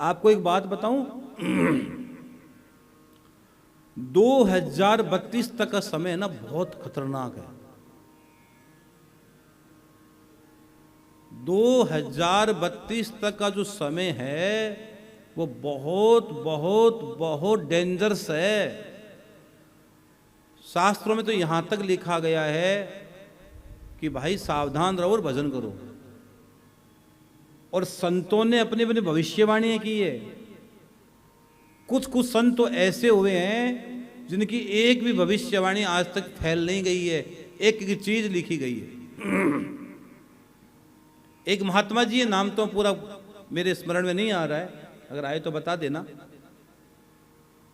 आपको एक बात बताऊं, 2032 तक का समय ना बहुत खतरनाक है। 2032 तक का जो समय है वो बहुत बहुत बहुत डेंजरस है। शास्त्रों में तो यहां तक लिखा गया है कि भाई सावधान रहो और भजन करो। और संतों ने अपनी अपनी भविष्यवाणी की है। कुछ कुछ संत तो ऐसे हुए हैं जिनकी एक भी भविष्यवाणी आज तक फैल नहीं गई है, एक एक चीज लिखी गई है। एक महात्मा जी है, नाम तो पूरा मेरे स्मरण में नहीं आ रहा है, अगर आए तो बता देना।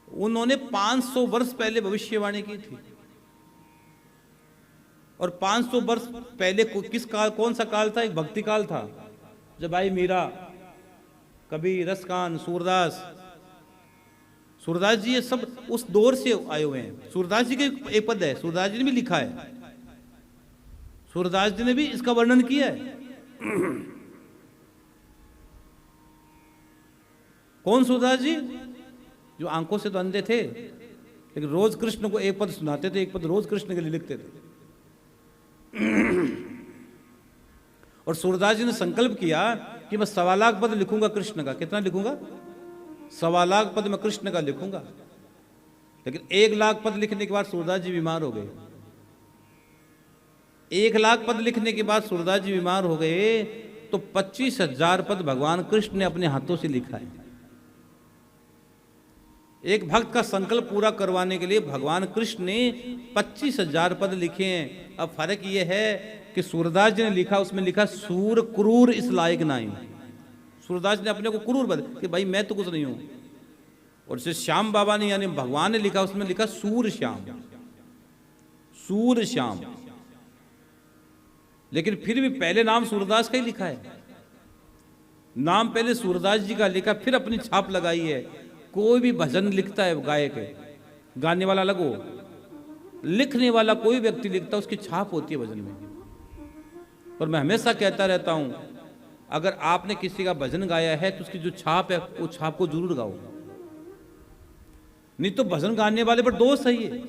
उन्होंने 500 वर्ष पहले भविष्यवाणी की थी। और 500 वर्ष पहले किस काल, कौन सा काल था? एक भक्ति काल था, जब आई मीरा, कबीर, रसकान, सूरदास जी, ये सब उस दौर से आए हुए हैं। सूरदास जी के एक पद है, सूरदास जी ने भी लिखा है, सूरदास जी ने भी इसका वर्णन किया है। कौन सूरदास जी? जो आंखों से तो अंधे थे, लेकिन रोज कृष्ण को एक पद सुनाते थे, एक पद रोज कृष्ण के लिए लिखते थे। और सूरदास जी ने संकल्प किया कि मैं 1.25 लाख पद लिखूंगा कृष्ण का। कितना लिखूंगा? 1.25 लाख पद मैं कृष्ण का लिखूंगा। लेकिन 1 लाख पद लिखने के बाद सूरदास जी बीमार हो गए। 1 लाख पद लिखने के बाद सूरदास जी बीमार हो गए, तो 25,000 पद भगवान कृष्ण ने अपने हाथों से लिखा है। एक भक्त का संकल्प पूरा करवाने के लिए भगवान कृष्ण ने 25,000 पद लिखे हैं। अब फर्क यह है कि सूरदास जी ने लिखा, उसमें लिखा सूर क्रूर इस लायक नहीं। सूरदास ने अपने को क्रूर बता कि भाई मैं तो कुछ नहीं हूं। और जैसे श्याम बाबा ने यानी भगवान ने लिखा, उसमें लिखा सूर श्याम, सूर श्याम। लेकिन फिर भी पहले नाम सूरदास का ही लिखा है। नाम पहले सूरदास जी का लिखा, फिर अपनी छाप लगाई है। कोई भी भजन लिखता है गायक है, गाने वाला अलग हो, लिखने वाला कोई व्यक्ति लिखता है, उसकी छाप होती है भजन में। और मैं हमेशा कहता रहता हूं, अगर आपने किसी का भजन गाया है तो उसकी जो छाप है वो छाप को जरूर गाओ, नहीं तो भजन गाने वाले पर दोष है ये।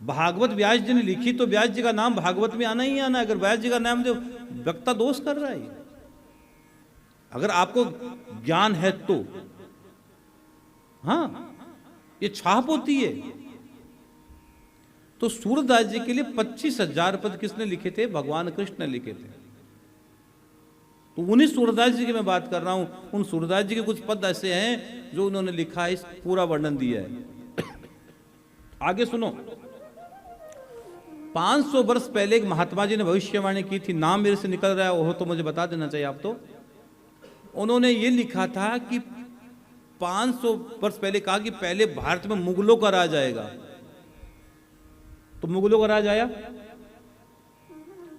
भागवत व्यास जी ने लिखी तो व्यास जी का नाम भागवत में आना ही आना। अगर व्यास जी का नाम जो वक्ता दोष कर रहा है, अगर आपको ज्ञान है तो हाँ, ये छाप होती है। तो सूरदास जी के लिए 25,000 पद किसने लिखे थे? भगवान कृष्ण ने लिखे थे। तो उन्हीं सूरदास जी की मैं बात कर रहा हूं। उन सूरदास जी के कुछ पद ऐसे हैं जो उन्होंने लिखा है, इस पूरा वर्णन दिया है। आगे सुनो। 500 वर्ष पहले एक महात्मा जी ने भविष्यवाणी की थी, नाम मेरे से निकल रहा है हो तो मुझे बता देना चाहिए आप तो। उन्होंने ये लिखा था कि 500 वर्ष पहले कहा कि पहले भारत में मुगलों का राज आएगा। तो मुगलों का राज आया,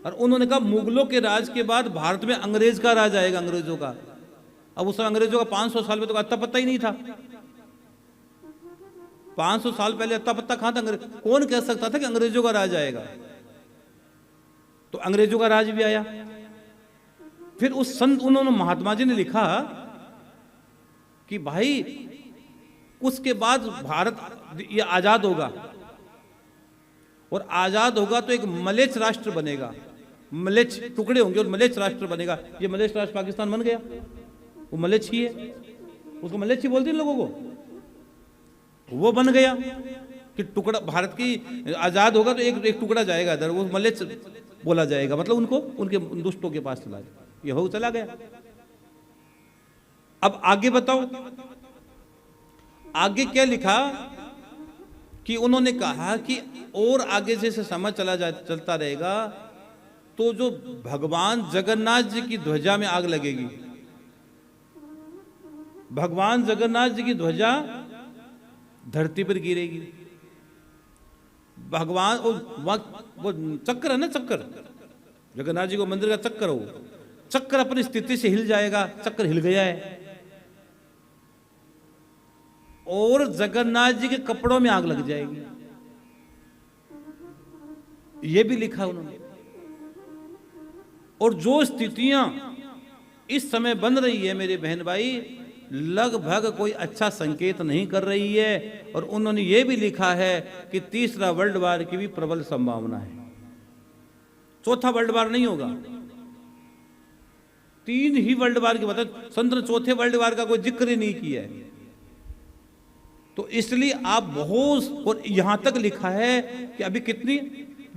और उन्होंने कहा मुगलों के राज के बाद भारत में अंग्रेज का राज आएगा, अंग्रेजों का। अब उस अंग्रेजों का 500 साल में तो अत्ता पत्ता ही नहीं था। 500 साल पहले अत्ता पत्ता कहां था? कौन कह सकता था कि अंग्रेजों का राज आएगा? तो अंग्रेजों का राज भी आया। फिर उस संत उन्होंने महात्मा जी ने लिखा कि भाई उसके बाद भारत ये आजाद होगा, और आजाद होगा तो एक मलेच्छ राष्ट्र बनेगा, मलेच्छ टुकड़े होंगे और मलेच्छ राष्ट्र बनेगा। ये मलेच्छ राष्ट्र पाकिस्तान बन गया, वो मलेच्छ ही है, उसको मलेच्छ ही बोलते हैं लोगों को। वो बन गया कि टुकड़ा भारत की आजाद होगा तो एक टुकड़ा जाएगा इधर, वो मलेच्छ बोला जाएगा, मतलब उनको उनके दुष्टों के पास चला जाए। ये हो चला गया। अब आगे बताओ, आगे क्या लिखा कि उन्होंने कहा कि और आगे जैसे समय चलता रहेगा तो जो भगवान जगन्नाथ जी की ध्वजा में आग लगेगी। भगवान जगन्नाथ जी की ध्वजा धरती पर गिरेगी। भगवान वो चक्र है ना, चक्र, जगन्नाथ जी को मंदिर का चक्र हो, चक्र अपनी स्थिति से हिल जाएगा। चक्र हिल गया है, और जगन्नाथ जी के कपड़ों में आग लग जाएगी। यह भी लिखा उन्होंने। और जो स्थितियां इस समय बन रही है मेरे बहन भाई, लगभग कोई अच्छा संकेत नहीं कर रही है। और उन्होंने ये भी लिखा है कि तीसरा वर्ल्ड वार की भी प्रबल संभावना है। चौथा वर्ल्ड वार नहीं होगा, 3 ही वर्ल्ड वार की बात, संत ने चौथे वर्ल्ड वार का कोई जिक्र ही नहीं किया है। तो इसलिए आप बहुत, और यहां तक लिखा है कि अभी कितनी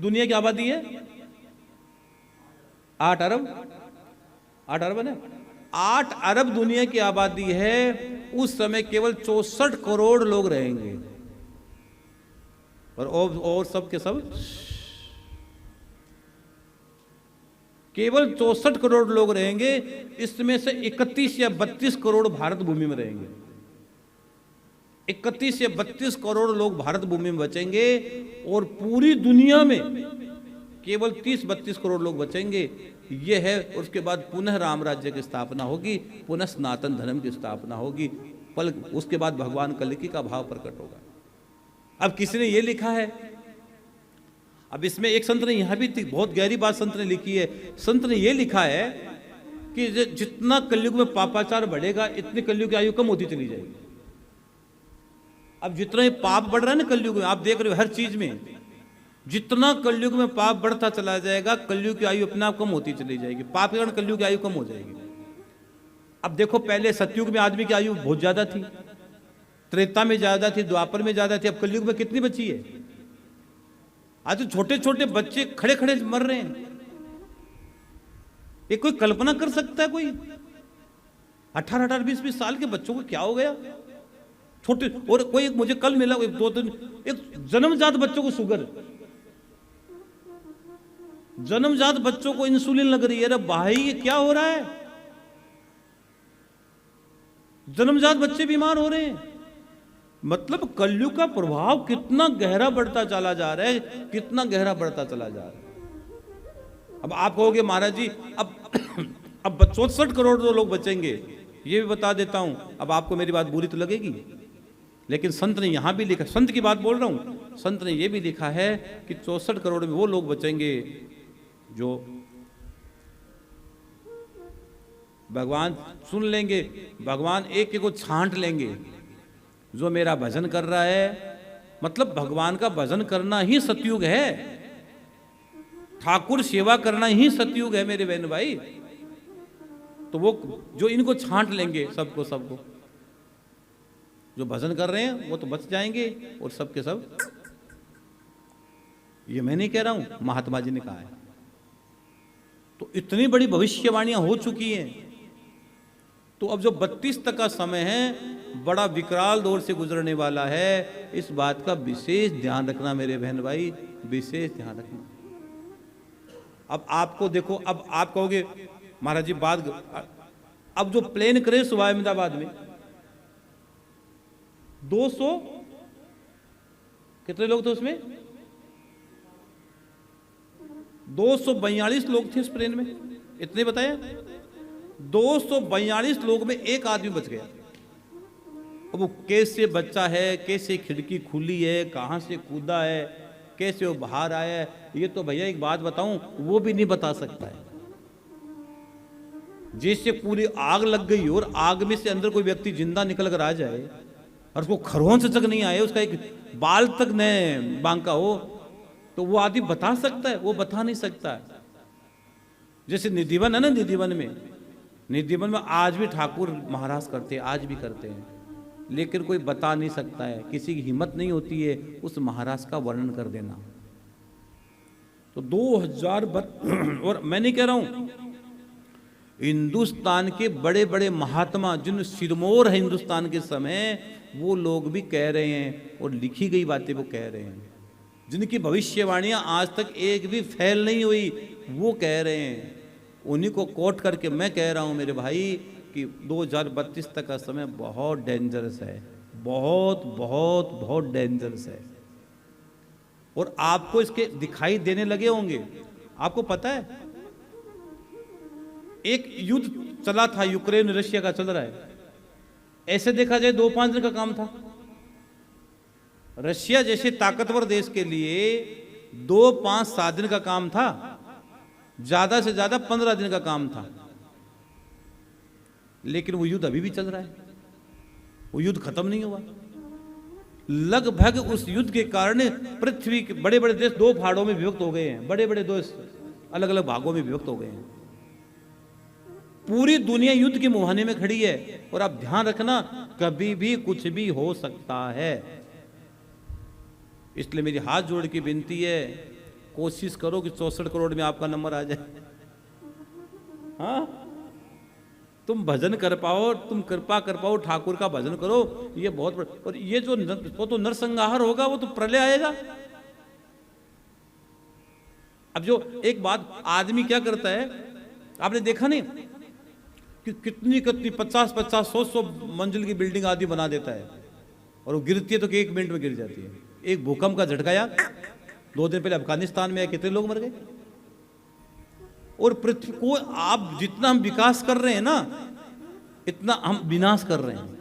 दुनिया की आबादी है, 8 अरब, 8 अरब है, 8 अरब दुनिया की आबादी है। उस समय केवल 64 करोड़ लोग रहेंगे, और सब के सब केवल 64 करोड़ लोग रहेंगे। इसमें से 31 या 32 करोड़ भारत भूमि में रहेंगे। 31 या 32 करोड़ लोग भारत भूमि में बचेंगे, और पूरी दुनिया में केवल 30-32 करोड़ लोग बचेंगे। ये है, उसके बाद पुनः राम राज्य की स्थापना होगी, पुनः सनातन धर्म की स्थापना होगी। उसके बाद भगवान कल्कि का भाव प्रकट होगा। अब किसी ने ये लिखा है, अब इसमें एक संत ने यहां भी बहुत गहरी बात संत ने लिखी है। संत ने ये लिखा है कि जितना कलयुग में पापाचार बढ़ेगा, इतनी कलयुग की आयु कम होती चली जाएगी। अब जितना ही पाप बढ़ रहा है ना कलयुग में, आप देख रहे हो हर चीज में, जितना कलयुग में पाप बढ़ता चला जाएगा, कलयुग की आयु अपने आप कम होती चली जाएगी। पाप के कारण कलयुग की आयु कम हो जाएगी। अब देखो, पहले सतयुग में आदमी की आयु बहुत ज्यादा थी, त्रेता में ज्यादा थी, द्वापर में ज्यादा थी। अब कलयुग में कितनी बची है? आज तो छोटे छोटे बच्चे खड़े खड़े मर रहे हैं। ये कोई कल्पना कर सकता है? कोई 18-18, 20-20 साल के बच्चों को क्या हो गया, छोटे। और कोई मुझे कल मिला, 2-3 एक जन्मजात बच्चों को शुगर, जन्मजात बच्चों को इंसुलिन लग रही है। अरे भाई, ये क्या हो रहा है? जन्मजात बच्चे बीमार हो रहे हैं। मतलब कलयुग का प्रभाव कितना गहरा बढ़ता चला जा रहा है, कितना गहरा बढ़ता चला जा रहा है। अब आप कहोगे महाराज जी, अब 64 करोड़ जो लोग बचेंगे, ये भी बता देता हूं। अब आपको मेरी बात बुरी तो लगेगी, लेकिन संत ने यहां भी लिखा, संत की बात बोल रहा हूं, संत ने यह भी लिखा है कि 64 करोड़ में वो लोग बचेंगे जो भगवान सुन लेंगे, भगवान एक एक को छांट लेंगे। जो मेरा भजन कर रहा है, मतलब भगवान का भजन करना ही सतयुग है, ठाकुर सेवा करना ही सतयुग है मेरे बहन भाई। तो वो जो इनको छांट लेंगे, सबको जो भजन कर रहे हैं वो तो बच जाएंगे, और सबके सब, ये मैं नहीं कह रहा हूं, महात्मा जी ने कहा है। तो इतनी बड़ी भविष्यवाणियां हो चुकी हैं। तो अब जो 32 तक का समय है, बड़ा विकराल दौर से गुजरने वाला है। इस बात का विशेष ध्यान रखना मेरे बहन भाई, विशेष ध्यान रखना। अब आपको देखो, अब आप कहोगे महाराज जी बात, अब जो प्लेन क्रैश हुआ अहमदाबाद में, 200 कितने लोग थे उसमें? 242 लोग थे उस प्लेन में, इतने बताया। 242 लोग में एक आदमी बच गया। अब वो कैसे बच्चा है, कैसे खिड़की खुली है, कहां से कूदा है, कैसे वो बाहर आया है, ये तो भैया एक बात बताऊं, वो भी नहीं बता सकता है। जैसे पूरी आग लग गई और आग में से अंदर कोई व्यक्ति जिंदा निकल कर आ जाए और उसको खरोंच तक नहीं आए, उसका एक बाल तक न बांका हो, तो वो आदमी बता सकता है? वो बता नहीं सकता है। जैसे निधिवन है ना, निधिवन में आज भी ठाकुर महाराज करते हैं, आज भी करते हैं, लेकिन कोई बता नहीं सकता है, किसी की हिम्मत नहीं होती है उस महाराज का वर्णन कर देना। तो 2000 और मैं नहीं कह रहा हूं, हिंदुस्तान के बड़े बड़े महात्मा जिन सिरमौर है हिंदुस्तान के समय, वो लोग भी कह रहे हैं, और लिखी गई बातें वो कह रहे हैं, जिनकी भविष्यवाणियां आज तक एक भी फेल नहीं हुई, वो कह रहे हैं। उन्हीं को कोट करके मैं कह रहा हूं मेरे भाई कि 2032 तक का समय बहुत डेंजरस है, बहुत बहुत बहुत डेंजरस है। और आपको इसके दिखाई देने लगे होंगे। आपको पता है एक युद्ध चला था, यूक्रेन रशिया का चल रहा है, ऐसे देखा जाए 2-5 दिन का काम था। रशिया जैसे ताकतवर देश के लिए 2-5-7 दिन का काम था, ज्यादा से ज्यादा 15 दिन का काम था। लेकिन वो युद्ध अभी भी चल रहा है, वो युद्ध खत्म नहीं हुआ। लगभग उस युद्ध के कारण पृथ्वी के बड़े बड़े देश दो भागों में विभक्त हो गए हैं, बड़े बड़े देश अलग अलग भागों में विभक्त हो गए हैं। पूरी दुनिया युद्ध के मुहाने में खड़ी है। और आप ध्यान रखना, कभी भी कुछ भी हो सकता है। इसलिए मेरी हाथ जोड़ के विनती है, कोशिश करो कि 64 करोड़ में आपका नंबर आ जाए। हाँ, तुम भजन कर पाओ, तुम कृपा कर पाओ, ठाकुर का भजन करो, ये बहुत। और ये जो वो तो नरसंहार होगा, वो तो प्रलय आएगा। अब जो एक बात, आदमी क्या करता है, आपने देखा नहीं कि कितनी कितनी 50-50, 100-100 मंजिल की बिल्डिंग आदि बना देता है, और वो गिरती है तो 1 मिनट में गिर जाती है। एक भूकंप का झटका आया 2 दिन पहले अफगानिस्तान में, कितने लोग मर गए। और पृथ्वी को आप जितना हम विकास कर रहे हैं ना, इतना हम विनाश कर रहे हैं।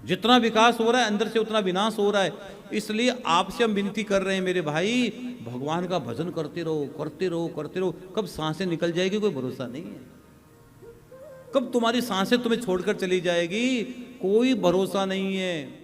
जितना विकास हो रहा है अंदर से, उतना विनाश हो रहा है। इसलिए आपसे हम विनती कर रहे हैं मेरे भाई, भगवान का भजन करते रहो, करते रहो, करते रहो। कब सांसें निकल जाएगी कोई भरोसा नहीं है, कब तुम्हारी सांसें तुम्हें छोड़कर चली जाएगी कोई भरोसा नहीं है।